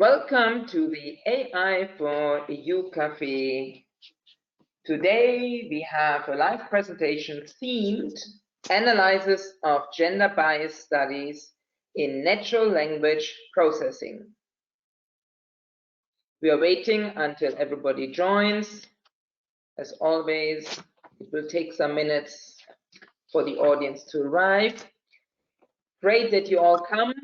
Welcome to the AI for EU Cafe. Today we have a live presentation themed Analysis of Gender Bias Studies in Natural Language Processing. We are waiting until everybody joins. As always, it will take some minutes for the audience to arrive. Great that you all come.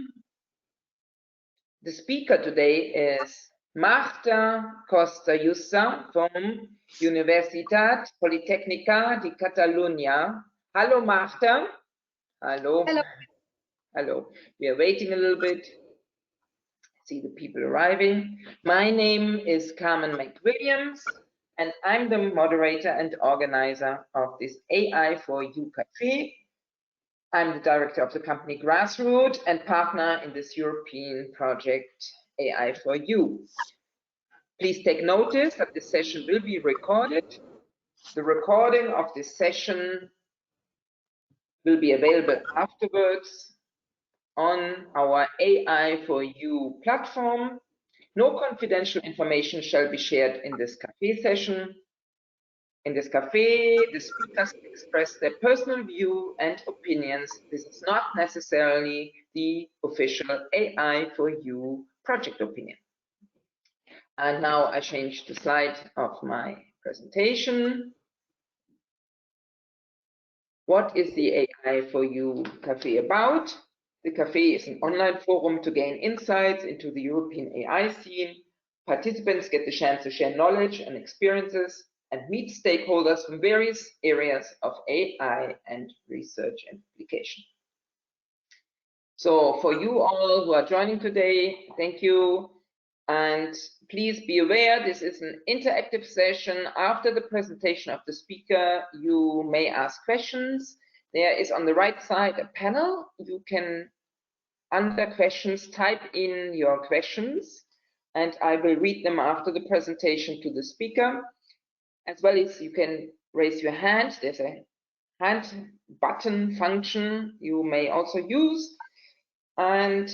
The speaker today is Marta Costa-Yussa from Universitat Politècnica de Catalunya. Hello, Marta. Hello. Hello. Hello. We are waiting a little bit. See the people arriving. My name is Carmen McWilliams, and I'm the moderator and organizer of this AI for You Cafe. I'm the director of the company Grassroot and partner in this European project AI for You. Please take notice that this session will be recorded. The recording of this session will be available afterwards on our AI for You platform. No confidential information shall be shared in this cafe session. In this cafe, the speakers express their personal view and opinions. This is not necessarily the official AI for You project opinion. And now I change the slide of my presentation. What is the AI for You Cafe about? The cafe is an online forum to gain insights into the European AI scene. Participants get the chance to share knowledge and experiences and meet stakeholders from various areas of AI and research and application. So for you all who are joining today, thank you. And please be aware, this is an interactive session. After the presentation of the speaker, you may ask questions. There is on the right side a panel. You can, under questions, type in your questions, and I will read them after the presentation to the speaker. As well as you can raise your hand. There's a hand button function you may also use. And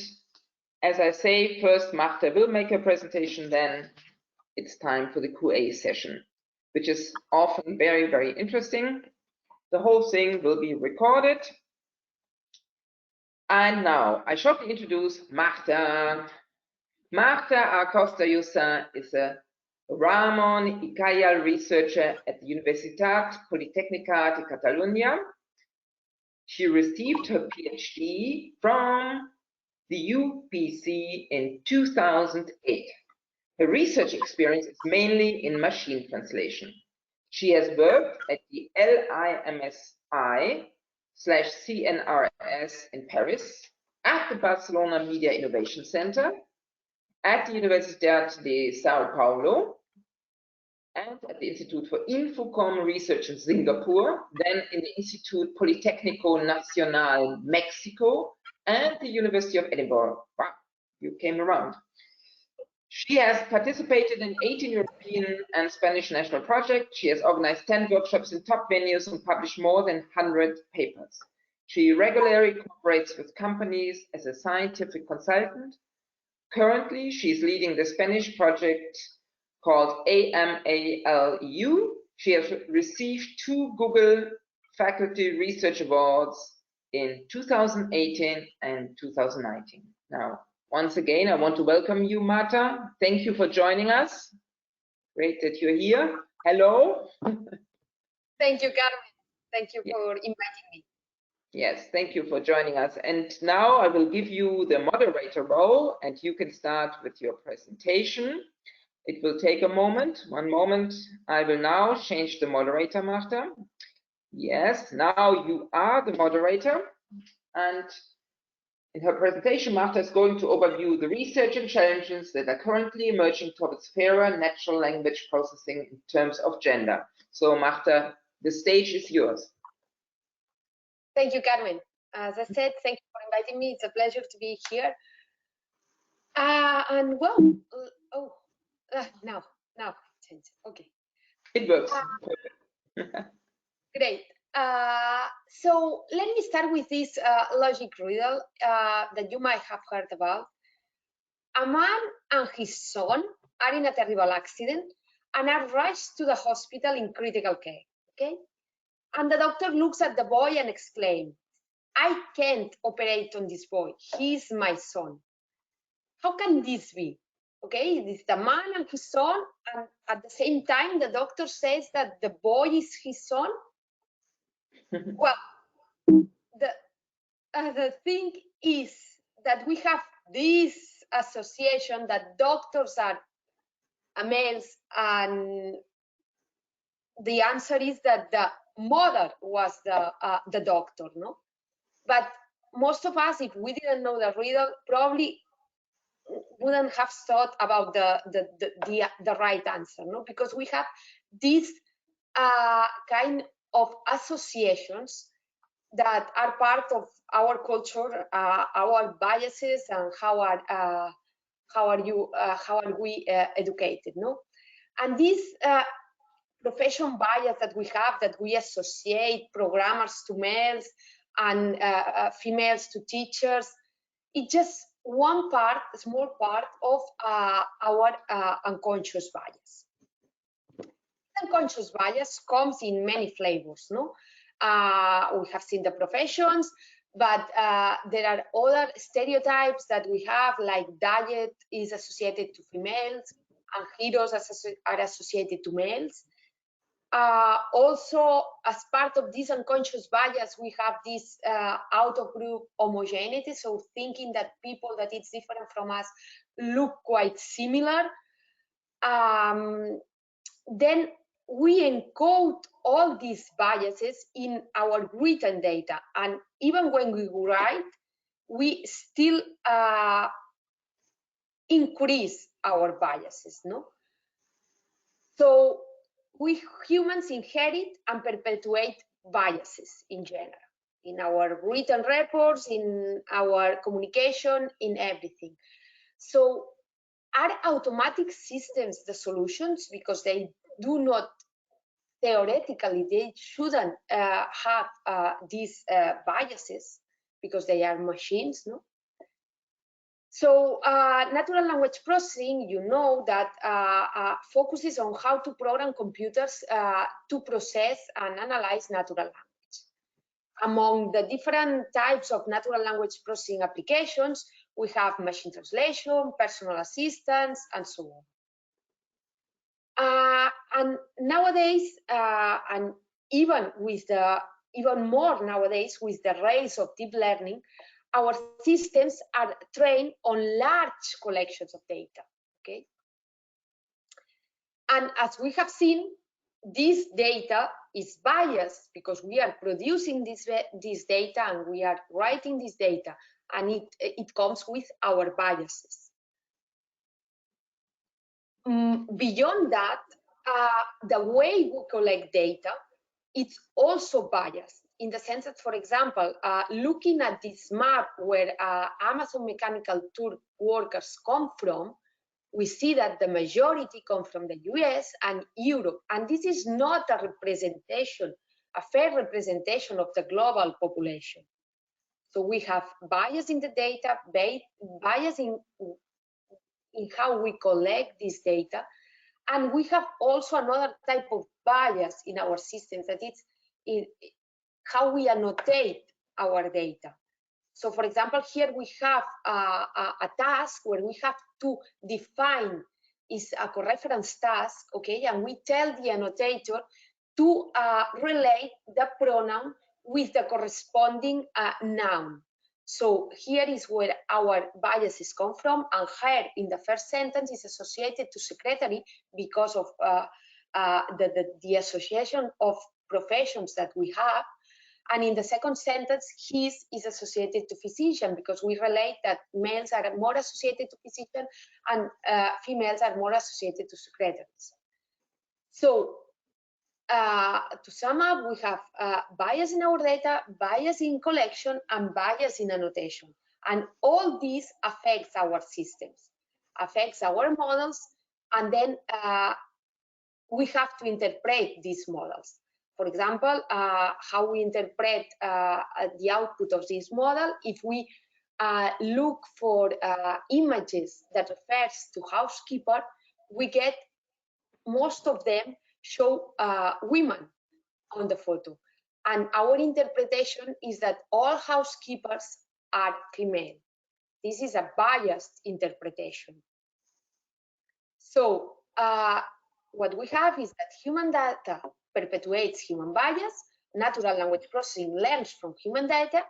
as I say, first Marta will make a presentation, then it's time for the QA session, which is often very, very interesting. The whole thing will be recorded. And now I shortly introduce Marta. Marta Acosta-Yussa is a Ramon y Cajal researcher at the Universitat Politècnica de Catalunya. She received her PhD from the UPC in 2008. Her research experience is mainly in machine translation. She has worked at the LIMSI/CNRS in Paris, at the Barcelona Media Innovation Center, at the Universidad de Sao Paulo, and at the Institute for Infocom Research in Singapore, then in the Institute Politécnico Nacional Mexico, and the University of Edinburgh. Wow, you came around. She has participated in 18 European and Spanish national projects. She has organized 10 workshops in top venues and published more than 100 papers. She regularly cooperates with companies as a scientific consultant. Currently, she is leading the Spanish project called AMALEU. She has received 2 Google Faculty Research Awards in 2018 and 2019. Now, once again, I want to welcome you, Marta. Thank you for joining us. Great that you're here. Hello. Thank you, Carmen. Thank you for inviting me. Yes, thank you for joining us. And now I will give you the moderator role, and you can start with your presentation. It will take a moment, 1 moment. I will now change the moderator, Marta. Yes, now you are the moderator. And in her presentation, Marta is going to overview the research and challenges that are currently emerging towards fairer natural language processing in terms of gender. So Marta, the stage is yours. Thank you, Carmen. As I said, thank you for inviting me. It's a pleasure to be here. And well, now change. Okay. It works. Great. So let me start with this logic riddle that you might have heard about. A man and his son are in a terrible accident and are rushed to the hospital in critical care, okay? And the doctor looks at the boy and exclaims, I can't operate on this boy. He's my son. How can this be? Okay, this is the man and his son, and at the same time, the doctor says that the boy is his son. Well, the thing is that we have this association that doctors are males, and the answer is that the mother was the doctor, no? But most of us, if we didn't know the riddle, probably wouldn't have thought about the right answer, no? Because we have these kind of associations that are part of our culture, our biases, and how are we educated, no? And this profession bias that we have, that we associate programmers to males and females to teachers, it's just one part, a small part of our unconscious bias. Unconscious bias comes in many flavors, no? We have seen the professions, but there are other stereotypes that we have, like diet is associated to females and heroes are associated to males. Also, as part of this unconscious bias, we have this out-of-group homogeneity, so thinking that people that is different from us look quite similar. Then we encode all these biases in our written data, and even when we write, we still increase our biases, no? So we humans inherit and perpetuate biases in general, in our written reports, in our communication, in everything. So are automatic systems the solutions? Because they do not, theoretically, they shouldn't have these biases because they are machines, no? So natural language processing, you know that focuses on how to program computers to process and analyze natural language. Among the different types of natural language processing applications, we have machine translation, personal assistance, and so on. And nowadays, and even more nowadays with the rise of deep learning, our systems are trained on large collections of data, okay? And as we have seen, this data is biased because we are producing this data and we are writing this data, and it comes with our biases. Beyond that, the way we collect data, it's also biased in the sense that, for example, looking at this map where Amazon Mechanical Turk workers come from, we see that the majority come from the US and Europe, and this is not a representation, a fair representation of the global population. So we have bias in the data, bias in how we collect this data, and we have also another type of bias in our systems, that it's in how we annotate our data. So for example, here we have a task where we have to define is a coreference task, okay, and we tell the annotator to relate the pronoun with the corresponding noun. So here is where our biases come from, and her in the first sentence is associated to secretary because of the association of professions that we have. And in the second sentence, his is associated to physician because we relate that males are more associated to physician and females are more associated to secretaries. So to sum up, we have bias in our data, bias in collection, and bias in annotation. And all these affects our systems, affects our models, and then we have to interpret these models. For example, how we interpret the output of this model. If we look for images that refers to housekeeper, we get most of them show women on the photo. And our interpretation is that all housekeepers are female. This is a biased interpretation. So what we have is that human data perpetuates human bias, natural language processing learns from human data,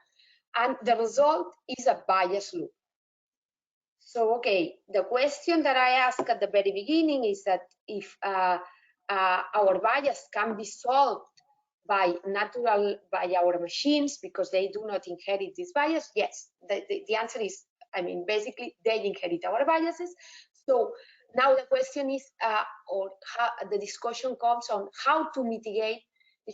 and the result is a bias loop. So, okay, the question that I asked at the very beginning is that if our bias can be solved by our machines because they do not inherit this bias. Yes, the answer is, I mean, basically they inherit our biases. So now the question is, or how, the discussion comes on how to mitigate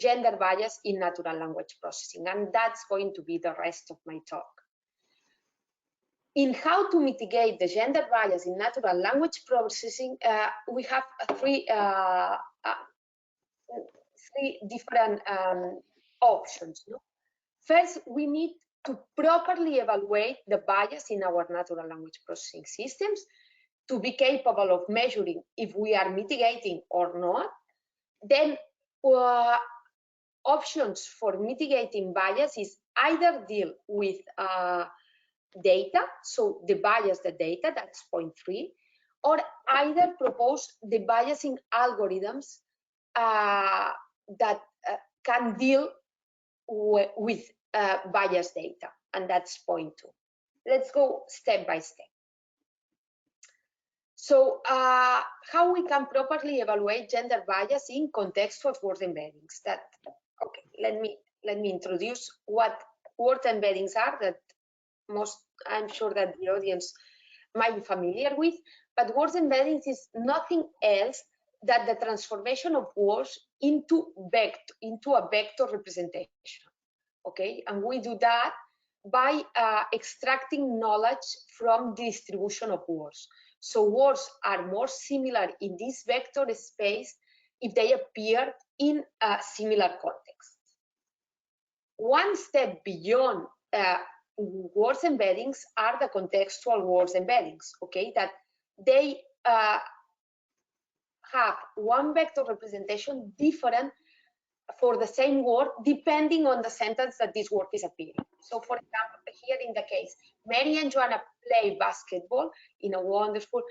gender bias in natural language processing, and that's going to be the rest of my talk. In how to mitigate the gender bias in natural language processing, we have three different options. No? First, we need to properly evaluate the bias in our natural language processing systems to be capable of measuring if we are mitigating or not. Then options for mitigating bias is either deal with data, so the bias, the data, that's point 3, or either propose the biasing algorithms that can deal with bias data, and that's point 2. Let's go step by step. So how we can properly evaluate gender bias in contextual word embeddings. That, okay, let me introduce what word embeddings are that I'm sure that the audience might be familiar with, but word embeddings is nothing else than the transformation of words into a vector representation. Okay, and we do that by extracting knowledge from the distribution of words. So words are more similar in this vector space if they appear in a similar context. One step beyond words embeddings are the contextual words embeddings, okay, that they have one vector representation different for the same word depending on the sentence that this word is appearing. So for example, here in the case, Mary and Joanna play basketball in a wonderful,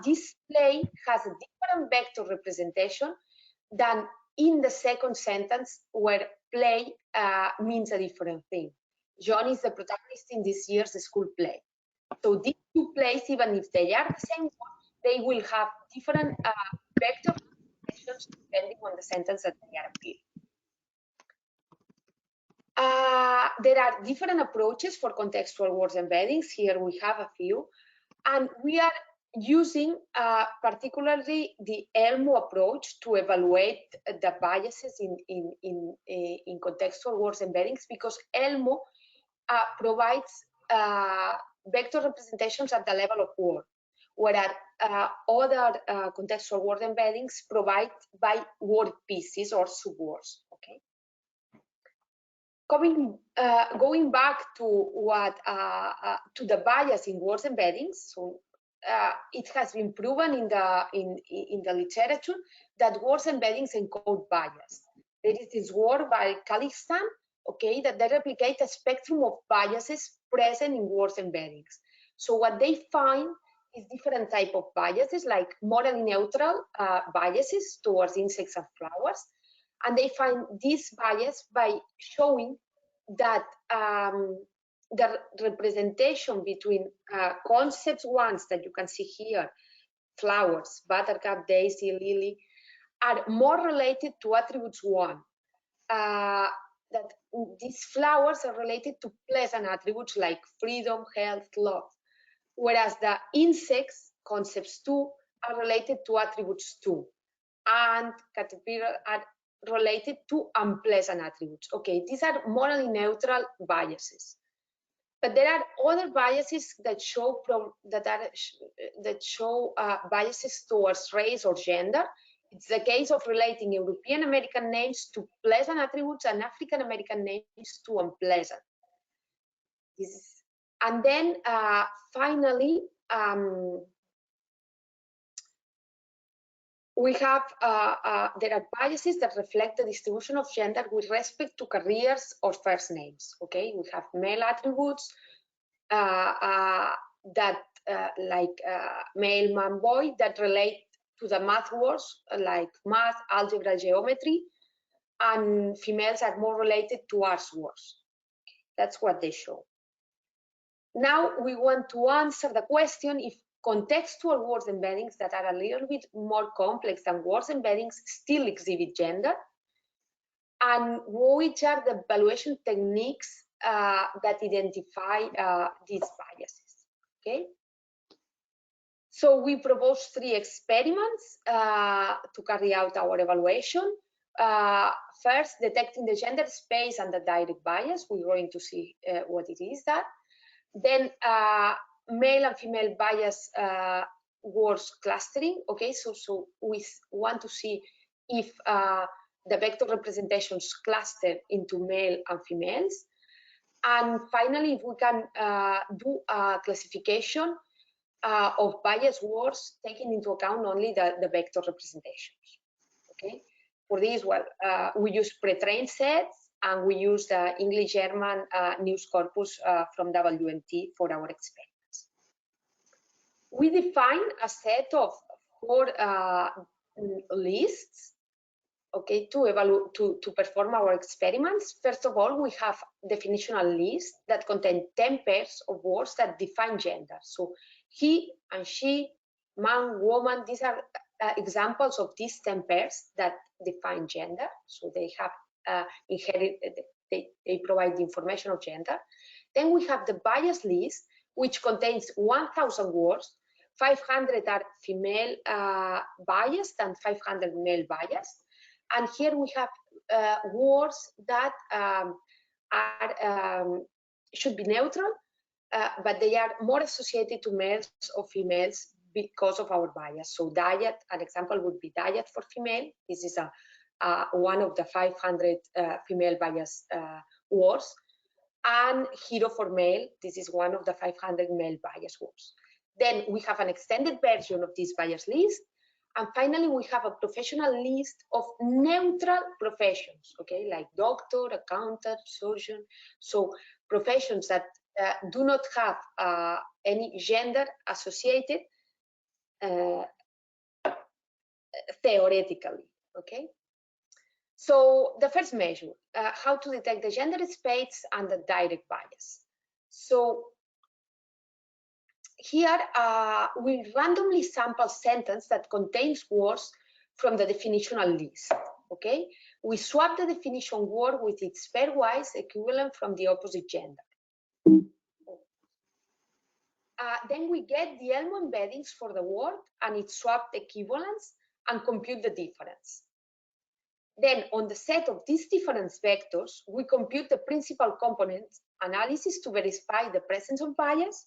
this play has a different vector representation than in the second sentence where play means a different thing. John is the protagonist in this year's school play. So these two plays, even if they are the same word, they will have different vector representations depending on the sentence that they are appearing. There are different approaches for contextual words embeddings. Here we have a few, and we are using particularly the ELMO approach to evaluate the biases in contextual words embeddings, because ELMO provides vector representations at the level of word, whereas other contextual word embeddings provide by word pieces or subwords. Okay. Going back to what to the bias in words embeddings, so it has been proven in the literature that words embeddings encode bias. There is this work by Kalistan, okay, that they replicate a spectrum of biases present in words embeddings. So what they find is different type of biases, like morally neutral biases towards insects and flowers. And they find this bias by showing that the representation between concepts ones that you can see here, flowers, buttercup, daisy, lily, are more related to attributes 1. That these flowers are related to pleasant attributes like freedom, health, love, whereas the insects, concepts 2, are related to attributes 2, and caterpillar are related to unpleasant attributes. Okay, these are morally neutral biases. But there are other biases that show biases towards race or gender. It's the case of relating European American names to pleasant attributes and African American names to unpleasant. This is And then finally, we have, there are biases that reflect the distribution of gender with respect to careers or first names, okay? We have male attributes that like male, man, boy, that relate to the math words like math, algebra, geometry, and females are more related to arts words. That's what they show. Now we want to answer the question if contextual word embeddings that are a little bit more complex than word embeddings still exhibit gender, and which are the evaluation techniques that identify these biases. Okay. So we propose 3 experiments to carry out our evaluation. First, detecting the gender space and the direct bias. We're going to see what it is that. Then male and female bias words clustering. Okay, so we want to see if the vector representations cluster into male and females. And finally, if we can do a classification of bias words taking into account only the vector representations. Okay, for this, well, we use pre-trained sets, and we use the English-German news corpus from WMT for our experiments. We define a set of 4 lists, okay, to perform our experiments. First of all, we have definitional lists that contain 10 pairs of words that define gender. So he and she, man, woman, these are examples of these 10 pairs that define gender. So they have inherited, they provide the information of gender. Then we have the bias list, which contains 1,000 words. 500 are female biased and 500 male biased. And here we have words that should be neutral, but they are more associated to males or females because of our bias. So diet, an example would be diet for female. This is one of the 500 female bias words. And hero for male, this is one of the 500 male bias words. Then we have an extended version of this bias list. And finally, we have a professional list of neutral professions, okay, like doctor, accountant, surgeon. So professions that do not have any gender associated theoretically, okay? So the first measure, how to detect the gender space and the direct bias. So here we randomly sample sentence that contains words from the definitional list, okay? We swap the definition word with its pairwise equivalent from the opposite gender. Then we get the Elmo embeddings for the word and its swapped equivalents and compute the difference. Then on the set of these difference vectors, we compute the principal component analysis to verify the presence of bias.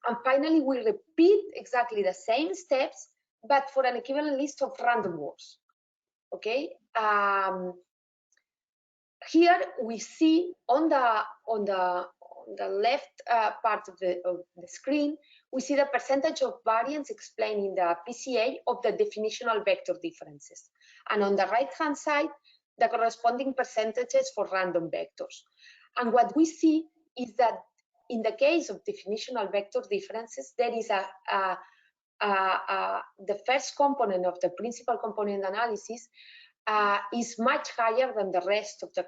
And finally, we repeat exactly the same steps, but for an equivalent list of random words. Okay. Here we see on the left part of the screen, we see the percentage of variance explained in the PCA of the definitional vector differences. And on the right-hand side, the corresponding percentages for random vectors. And what we see is that in the case of definitional vector differences, there is the first component of the principal component analysis is much higher than the rest of the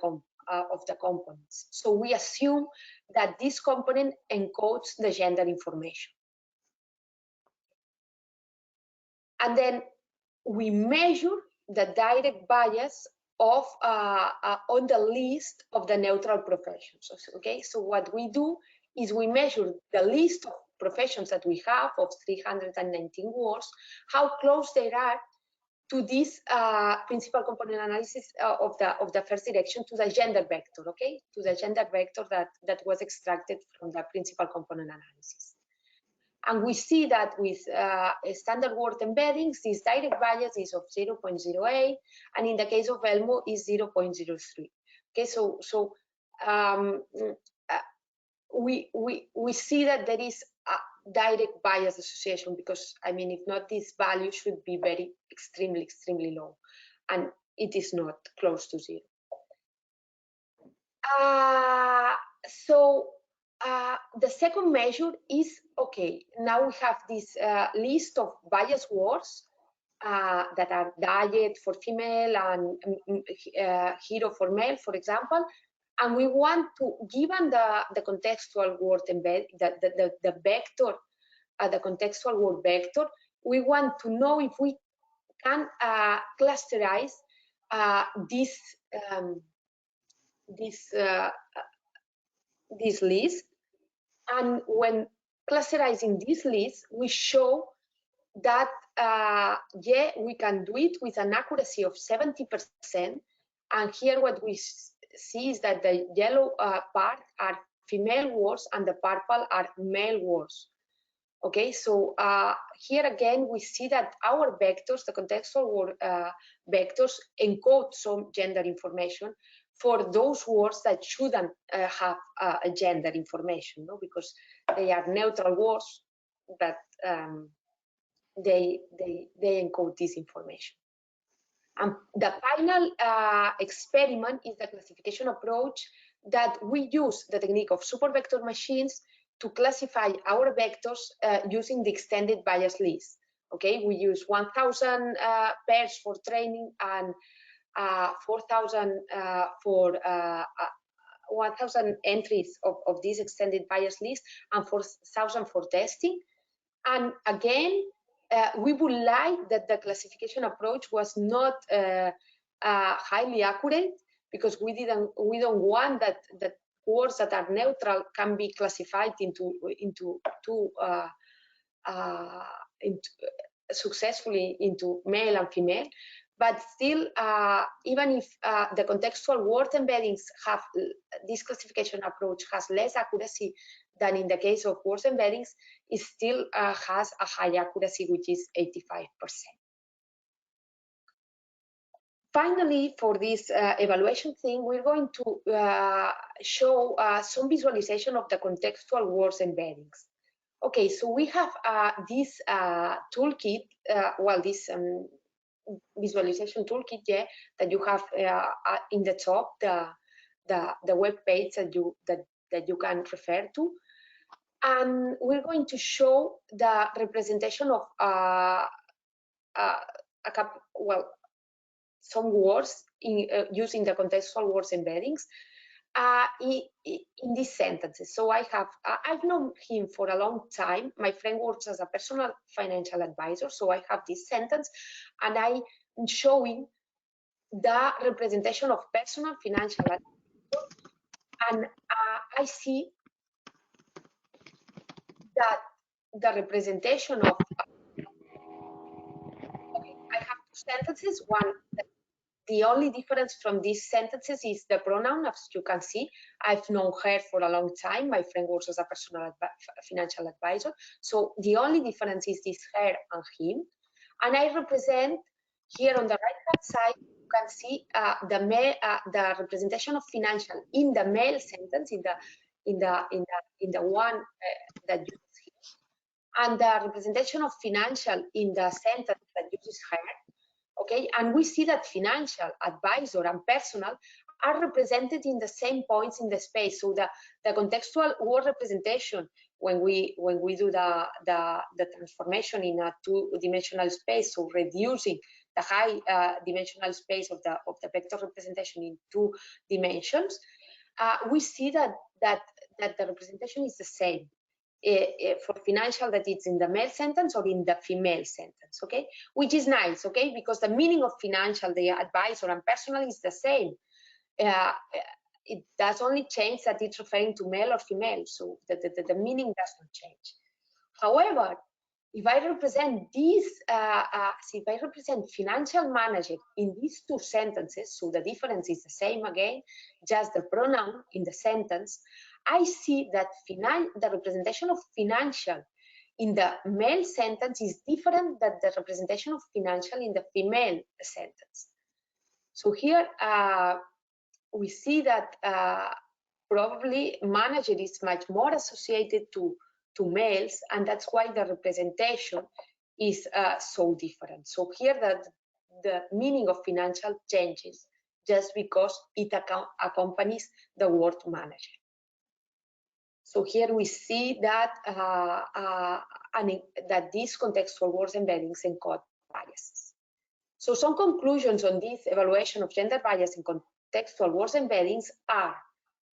components. So we assume that this component encodes the gender information. And then we measure the direct bias of on the list of the neutral professions. Okay, so what we do is we measure the list of professions that we have of 319 words, how close they are to this principal component analysis of the first direction to the gender vector, okay, to the gender vector that was extracted from the principal component analysis. And we see that with standard word embeddings, this direct bias is of 0.08, and in the case of Elmo is 0.03. Okay, so we see that there is a direct bias association, because I mean, if not, this value should be very extremely low, and it is not close to zero. So the second measure is, okay, now we have this list of bias words that are diet for female and hero for male, for example, and we want to, given the contextual word embed, the vector, the contextual word vector, we want to know if we can clusterize this list. And when clusterizing this list, we show that yeah, we can do it with an accuracy of 70%. And here what we see is that the yellow part are female words and the purple are male words. Okay, so here again we see that our vectors, the contextual word vectors, encode some gender information for those words that shouldn't have a gender information, no? Because they are neutral words, but they encode this information. And the final experiment is the classification approach that we use the technique of super vector machines to classify our vectors using the extended bias list. Okay, we use 1,000 pairs for training and 4,000 for 1,000 entries of this extended bias list and 4,000 for testing. And again, we would like that the classification approach was not highly accurate, because we don't want that words that are neutral can be classified successfully into male and female. But still, even if the contextual word embeddings have this classification approach has less accuracy than in the case of word embeddings, it still has a high accuracy, which is 85%. Finally, for this evaluation thing, we're going to show some visualization of the contextual words embeddings. Okay, so we have this toolkit, well, this visualization toolkit, yeah, that you have in the top, the web page that you can refer to, and we're going to show the representation of some words using the contextual words embeddings in these sentences. So I've known him for a long time. My friend works as a personal financial advisor, so I have this sentence, and I'm showing the representation of personal financial advisor, and I see that the representation of I have two sentences. One, the only difference from these sentences is the pronoun. As you can see, I've known her for a long time. My friend works as a personal financial advisor. So the only difference is this her and him. And I represent here on the right-hand side, you can see the representation of financial in the male sentence, in the one that uses him, and the representation of financial in the sentence that uses her. Okay, and we see that financial, advisor, and personal are represented in the same points in the space. So the contextual word representation, when we do the transformation in a two-dimensional space, so reducing the high dimensional space of the vector representation in 2 dimensions, we see that the representation is the same. For financial, that it's in the male sentence or in the female sentence, okay, which is nice, okay, because the meaning of financial, the advisor, and personal is the same. It does only change that it's referring to male or female, so the meaning doesn't change. However, if I represent this, if I represent financial manager in these 2 sentences, so the difference is the same again, just the pronoun in the sentence, I see that the representation of financial in the male sentence is different than the representation of financial in the female sentence. So here we see that probably manager is much more associated to males, and that's why the representation is so different. So here the meaning of financial changes just because it accompanies the word manager. So here we see that that these contextual words embeddings encode biases. So some conclusions on this evaluation of gender bias in contextual words embeddings are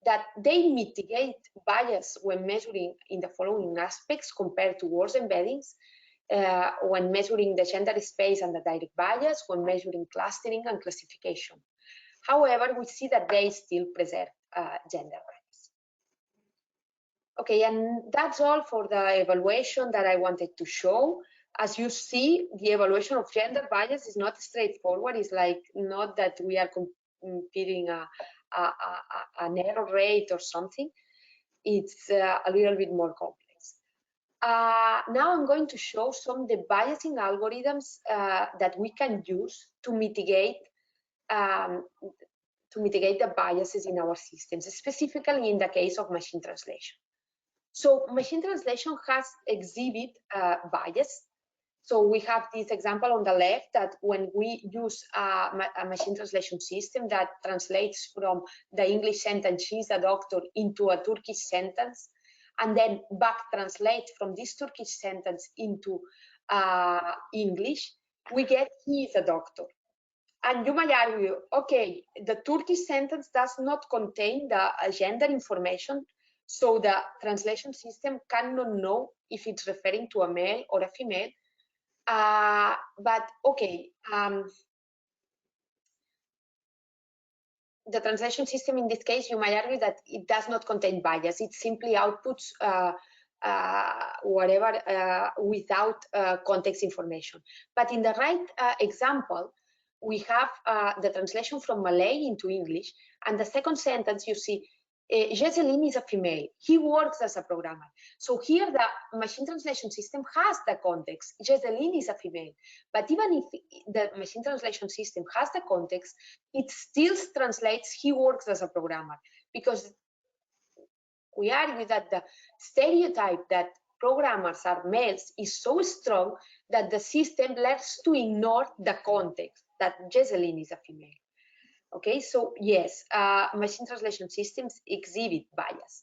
that they mitigate bias when measuring in the following aspects compared to words embeddings, when measuring the gender space and the direct bias, when measuring clustering and classification. However, we see that they still preserve gender bias. Okay, and that's all for the evaluation that I wanted to show. As you see, the evaluation of gender bias is not straightforward. It's like not that we are computing an error rate or something. It's a little bit more complex. Now I'm going to show some of the biasing algorithms that we can use to mitigate the biases in our systems, specifically in the case of machine translation. So machine translation has exhibit bias. So we have this example on the left that when we use a machine translation system that translates from the English sentence, she's a doctor, into a Turkish sentence, and then back translates from this Turkish sentence into English, we get he is a doctor. And you might argue, okay, the Turkish sentence does not contain the gender information, so the translation system cannot know if it's referring to a male or a female. But okay, the translation system in this case, you might argue that it does not contain bias. It simply outputs whatever without context information. But in the right example, we have the translation from Malay into English, and the second sentence you see, Jesseline is a female. He works as a programmer. So here the machine translation system has the context. Jesseline is a female. But even if the machine translation system has the context, it still translates he works as a programmer, because we argue that the stereotype that programmers are males is so strong that the system learns to ignore the context that Jesseline is a female. Okay, so yes, machine translation systems exhibit bias.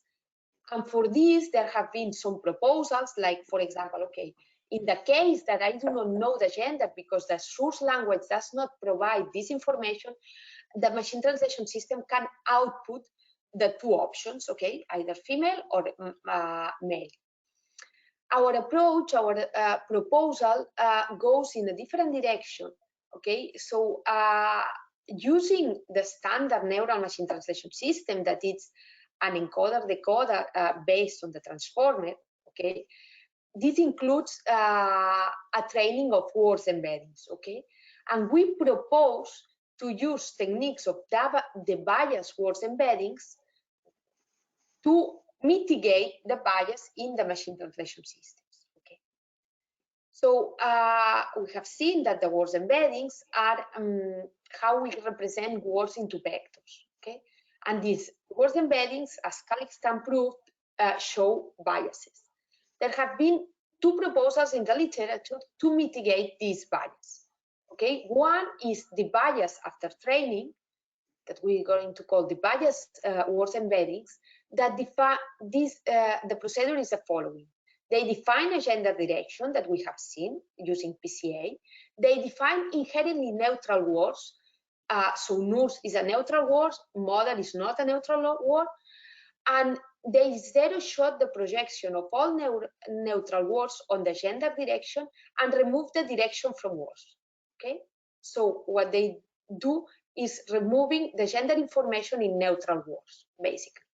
And for this, there have been some proposals, like, for example, okay, in the case that I do not know the gender because the source language does not provide this information, the machine translation system can output the two options, okay, either female or male. Our approach, our proposal goes in a different direction, okay? So using the standard neural machine translation system that is an encoder-decoder based on the transformer, okay? This includes a training of words embeddings, okay? And we propose to use techniques of the bias words embeddings to mitigate the bias in the machine translation systems, okay? So we have seen that the words embeddings are how we represent words into vectors, okay? And these words embeddings, as Calixtan proved, show biases. There have been two proposals in the literature to mitigate this bias, okay? One is the bias after training, that we're going to call the bias words embeddings, that define this, the procedure is the following. They define a gender direction that we have seen using PCA. They define inherently neutral words. So nurse is a neutral word, mother is not a neutral word. And they zero shot the projection of all neutral words on the gender direction and remove the direction from words, okay? So what they do is removing the gender information in neutral words, basically.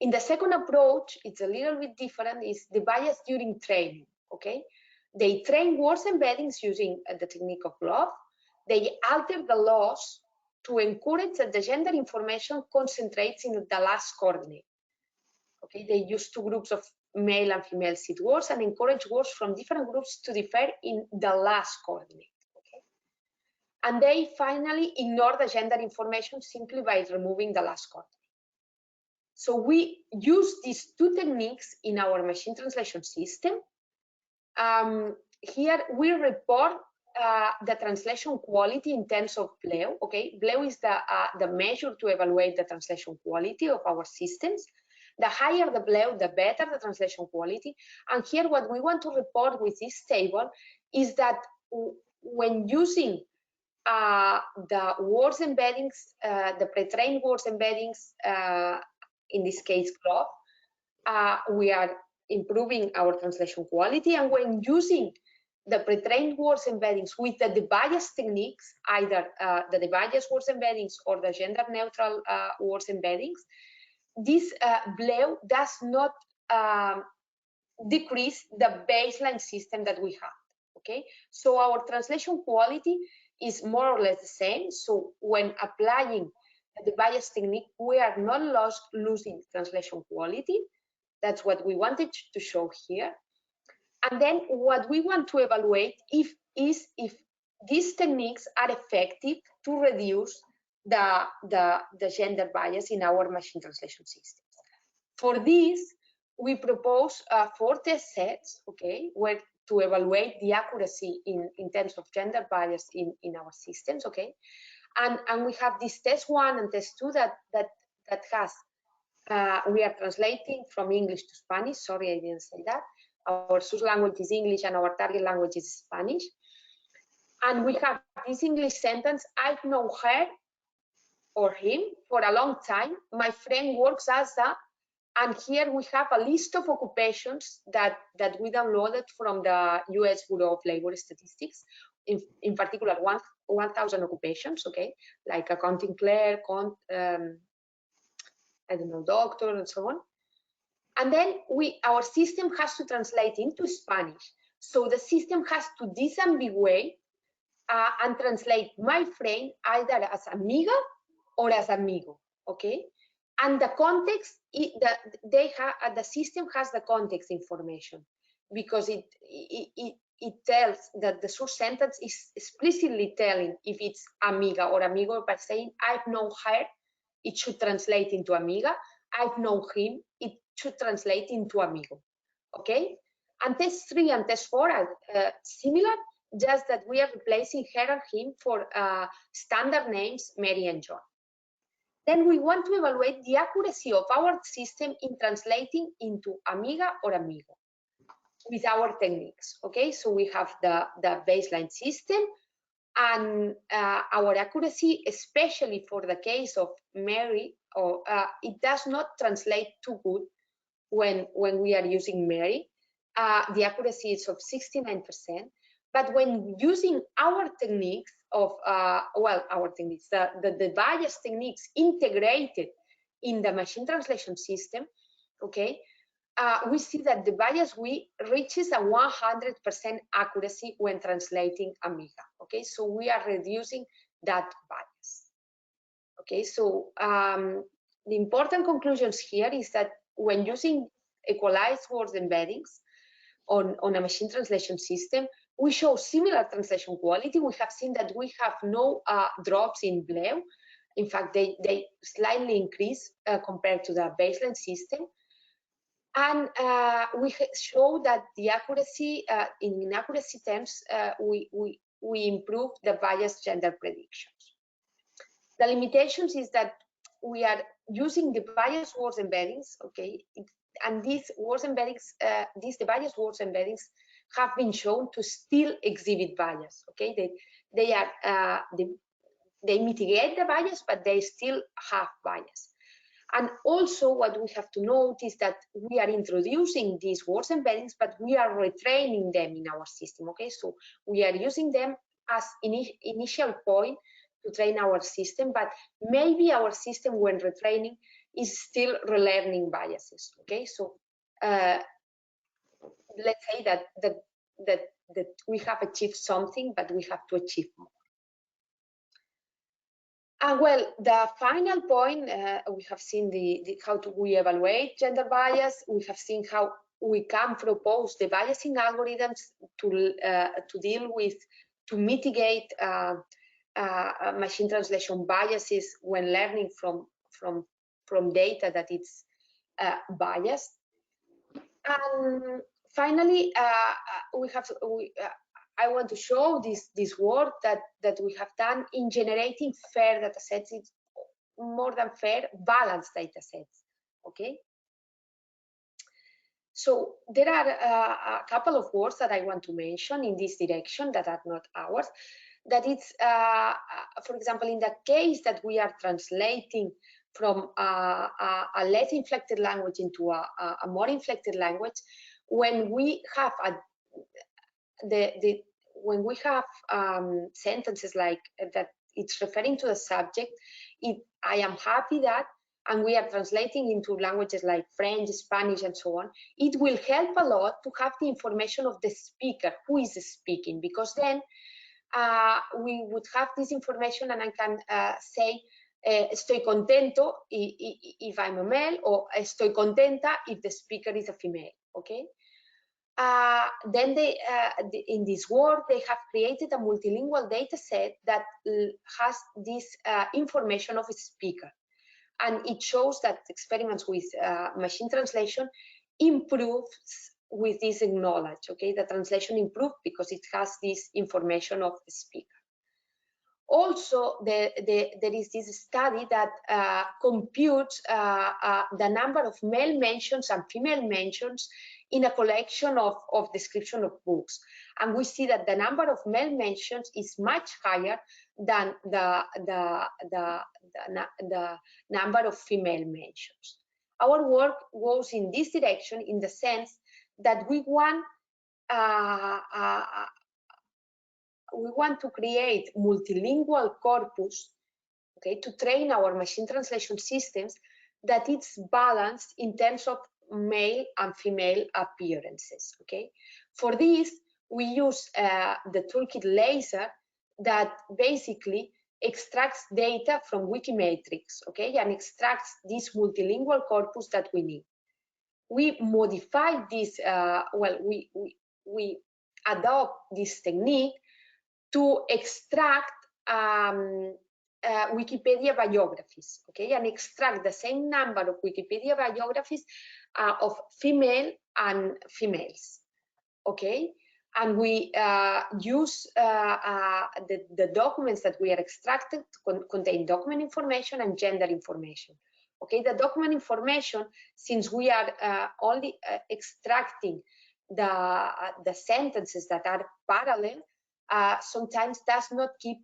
In the second approach, it's a little bit different, is the bias during training, okay? They train words embeddings using the technique of love. They alter the laws to encourage that the gender information concentrates in the last coordinate. Okay, they use two groups of male and female seed words and encourage words from different groups to differ in the last coordinate. Okay, and they finally ignore the gender information simply by removing the last coordinate. So we use these two techniques in our machine translation system. Here we report the translation quality in terms of BLEU. Okay, BLEU is the measure to evaluate the translation quality of our systems. The higher the BLEU, the better the translation quality. And here what we want to report with this table is that when using the words embeddings, the pre-trained words embeddings, in this case GROP, we are improving our translation quality. And when using the pre-trained words embeddings with the debiased techniques, either the debiased words embeddings or the gender neutral words embeddings, this BLEU does not decrease the baseline system that we have. Okay, so our translation quality is more or less the same. So when applying the debiased technique, we are not losing translation quality. That's what we wanted to show here. And then what we want to evaluate is if these techniques are effective to reduce the gender bias in our machine translation systems. For this, we propose 4 test sets, okay, where to evaluate the accuracy in terms of gender bias in our systems, okay. And we have this test 1 and test 2 that has we are translating from English to Spanish. Sorry, I didn't say that. Our source language is English and our target language is Spanish. And we have this English sentence: I've known her or him for a long time. My friend works as a, and here we have a list of occupations that we downloaded from the US Bureau of Labor Statistics, in particular 1,000 occupations, okay, like accounting clerk, I don't know, doctor, and so on. And then our system has to translate into Spanish. So the system has to disambiguate and translate my friend either as amiga or as amigo, okay? And the context, the system has the context information because it tells that the source sentence is explicitly telling if it's amiga or amigo. By saying I've known her, it should translate into amiga. I've known him, it should translate into amigo, okay? And test 3 and test 4 are similar, just that we are replacing her and him for standard names, Mary and John. Then we want to evaluate the accuracy of our system in translating into amiga or amigo with our techniques, okay? So we have the baseline system, and our accuracy, especially for the case of Mary, or it does not translate too good when we are using Mary. The accuracy is of 69%. But when using our techniques of, our techniques, the bias techniques integrated in the machine translation system, okay, we see that the bias reaches a 100% accuracy when translating amiga, okay? So we are reducing that bias, okay? So the important conclusions here is that when using equalized words embeddings on a machine translation system, we show similar translation quality. We have seen that we have no drops in BLEU. In fact, they slightly increase compared to the baseline system. And we show that the accuracy, in accuracy terms, we improve the biased gender predictions. The limitations is that we are using the biased words embeddings, okay, and these words embeddings, these biased words embeddings have been shown to still exhibit bias, okay? They mitigate the bias, but they still have bias. And also what we have to note is that we are introducing these words embeddings, but we are retraining them in our system, okay? So we are using them as initial point to train our system, but maybe our system when retraining is still relearning biases, okay? So let's say that we have achieved something, but we have to achieve more. And well, the final point, we have seen how we evaluate gender bias. We have seen how we can propose the biasing algorithms to deal with, to mitigate machine translation biases when learning from from data that it's biased. And finally, I want to show this work that we have done in generating fair data sets. It's more than fair, balanced data sets. Okay. So there are a couple of words that I want to mention in this direction that are not ours. That it's, for example, in the case that we are translating from a less inflected language into a more inflected language, when we have sentences like that, it's referring to the subject. I am happy that, and we are translating into languages like French, Spanish, and so on, it will help a lot to have the information of the speaker, who is speaking, because then we would have this information and I can say, estoy contento if I'm a male, or estoy contenta if the speaker is a female, okay? Then in this work, they have created a multilingual data set that has this information of a speaker. And it shows that experiments with machine translation improves with this knowledge, okay? The translation improved because it has this information of the speaker. Also, there is this study that computes the number of male mentions and female mentions in a collection of description of books. And we see that the number of male mentions is much higher than the number of female mentions. Our work goes in this direction in the sense that we want to create multilingual corpus, okay, to train our machine translation systems that it's balanced in terms of male and female appearances, okay? For this, we use the toolkit laser that basically extracts data from Wikimetrics, okay, and extracts this multilingual corpus that we need. We modify this, we adopt this technique to extract Wikipedia biographies, okay, and extract the same number of Wikipedia biographies of female and females, okay, and we use the documents that we are extracted to contain document information and gender information, okay. The document information, since we are only extracting the sentences that are parallel, sometimes does not keep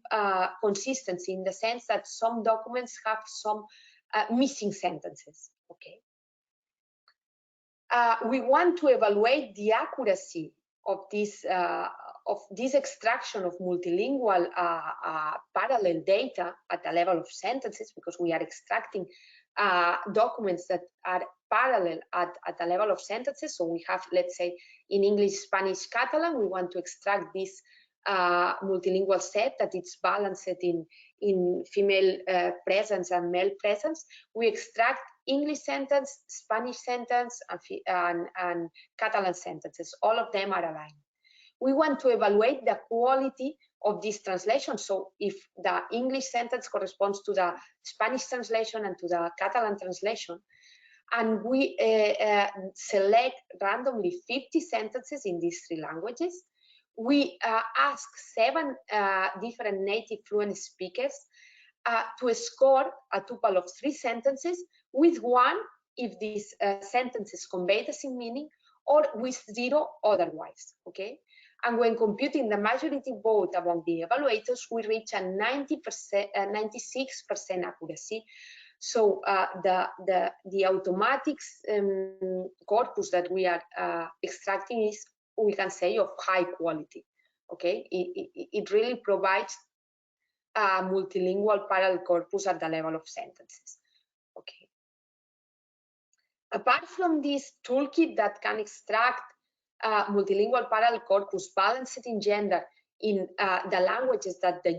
consistency, in the sense that some documents have some missing sentences, okay. We want to evaluate the accuracy of this extraction of multilingual parallel data at the level of sentences, because we are extracting documents that are parallel at the level of sentences. So we have, let's say, in English, Spanish, Catalan, we want to extract this multilingual set that it's balanced in female presence and male presence. We extract English sentence, Spanish sentence, and Catalan sentences. All of them are aligned. We want to evaluate the quality of this translation. So if the English sentence corresponds to the Spanish translation and to the Catalan translation, and we select randomly 50 sentences in these three languages, we ask 7 different native fluent speakers to score a tuple of 3 sentences, with 1 if these sentences convey the same meaning, or with 0 otherwise, okay? And when computing the majority vote among the evaluators, we reach a 96% accuracy. So the automatic corpus that we are extracting is, we can say, of high quality, okay? It really provides a multilingual parallel corpus at the level of sentences, okay? Apart from this toolkit that can extract multilingual parallel corpus balanced in gender in the languages that the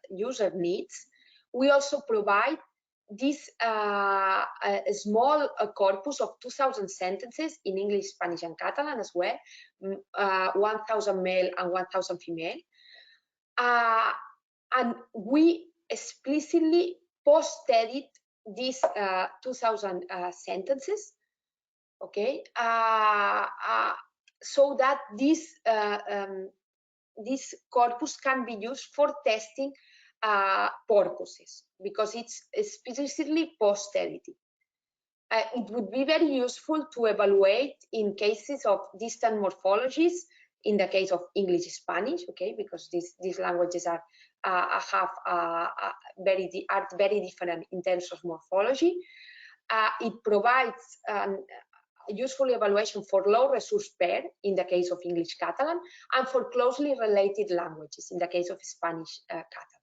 user needs, we also provide this a small corpus of 2,000 sentences in English, Spanish, and Catalan as well, 1,000 male and 1,000 female. And we explicitly post-edit these 2,000 sentences, okay, so that this corpus can be used for testing purposes, because it's explicitly posterity. It would be very useful to evaluate in cases of distant morphologies, in the case of English Spanish, okay, because these languages are very different in terms of morphology. It provides a useful evaluation for low resource pair in the case of English Catalan, and for closely related languages in the case of Spanish Catalan.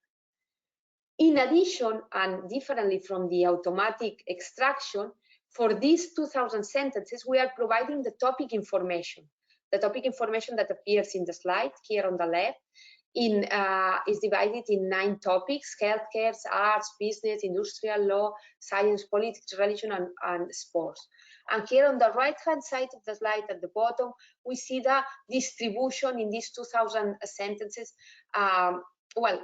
In addition, and differently from the automatic extraction, for these 2,000 sentences, we are providing the topic information. The topic information that appears in the slide here on the left is divided in 9 topics: healthcare, arts, business, industrial law, science, politics, religion, and sports. And here on the right-hand side of the slide at the bottom, we see the distribution in these 2,000 sentences. Well,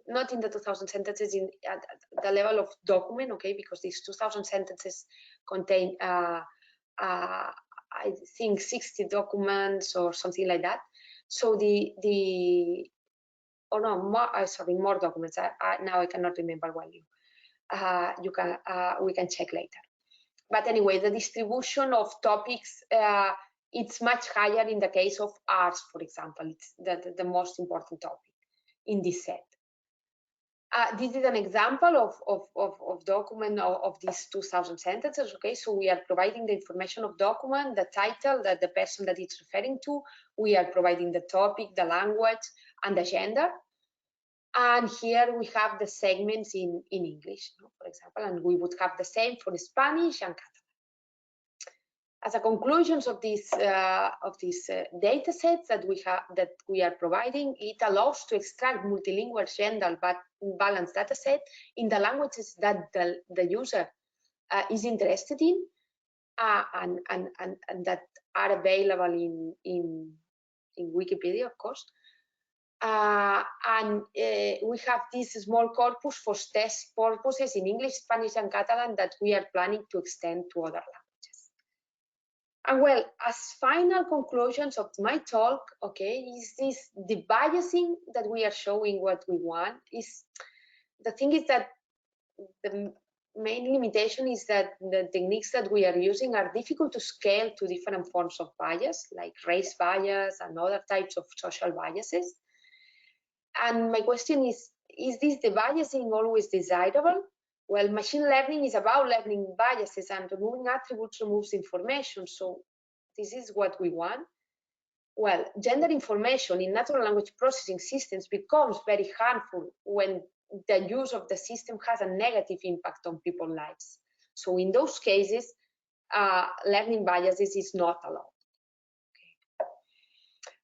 not in the 2,000 sentences, at the level of document, okay, because these 2,000 sentences contain, I think, 60 documents or something like that. So more documents. Now I cannot remember well. We can check later. But anyway, the distribution of topics, it's much higher in the case of arts, for example. It's the most important topic in this set. This is an example of document of these 2,000 sentences, okay? So we are providing the information of document, the title, that the person that it's referring to. We are providing the topic, the language, and the gender. And here we have the segments in English, for example, and we would have the same for Spanish and Catalan. As a conclusion of these data sets that we are providing, it allows to extract multilingual gender but balanced data set in the languages that the user is interested in, and that are available in Wikipedia, of course. And we have this small corpus for test purposes in English, Spanish, and Catalan that we are planning to extend to other languages. And well, as final conclusions of my talk, okay, is the biasing that we are showing what we want. The thing is that the main limitation is that the techniques that we are using are difficult to scale to different forms of bias, like race bias and other types of social biases. And my question is this the biasing always desirable? Well, machine learning is about learning biases, and removing attributes removes information. So this is what we want. Well, gender information in natural language processing systems becomes very harmful when the use of the system has a negative impact on people's lives. So in those cases, learning biases is not allowed.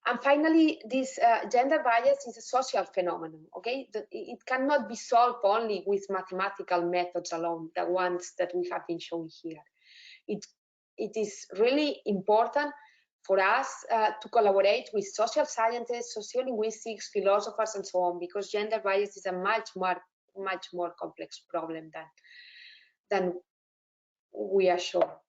And finally, this gender bias is a social phenomenon, okay? It cannot be solved only with mathematical methods alone, the ones that we have been showing here. It is really important for us to collaborate with social scientists, sociolinguistics, philosophers, and so on, because gender bias is a much more complex problem than we are showing.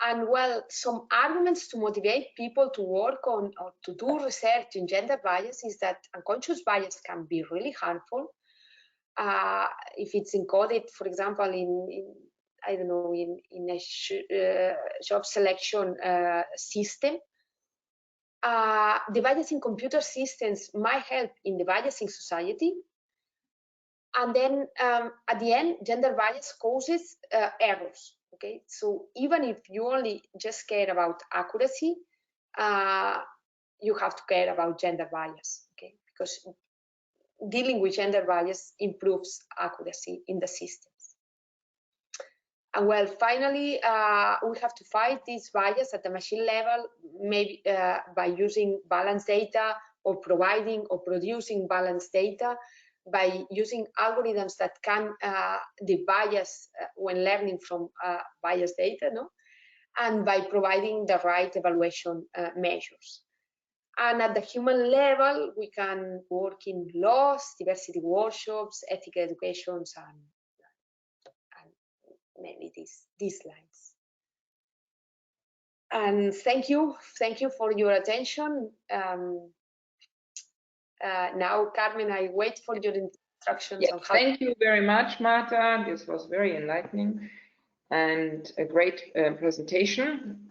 And well, some arguments to motivate people to work on or to do research in gender bias is that unconscious bias can be really harmful if it's encoded, for example, in I don't know, in a job selection system. The bias in computer systems might help in the biasing society. And then at the end, gender bias causes errors. Okay, so even if you only just care about accuracy, you have to care about gender bias, okay? Because dealing with gender bias improves accuracy in the systems. And well, finally, we have to fight this bias at the machine level, maybe by using balanced data, or providing or producing balanced data, by using algorithms that can debias when learning from biased data, and by providing the right evaluation measures. And at the human level, we can work in laws, diversity workshops, ethical educations, and maybe these lines. And thank you for your attention. Now, Carmen, I wait for your instructions on how. Thank you very much, Marta. This was very enlightening and a great presentation.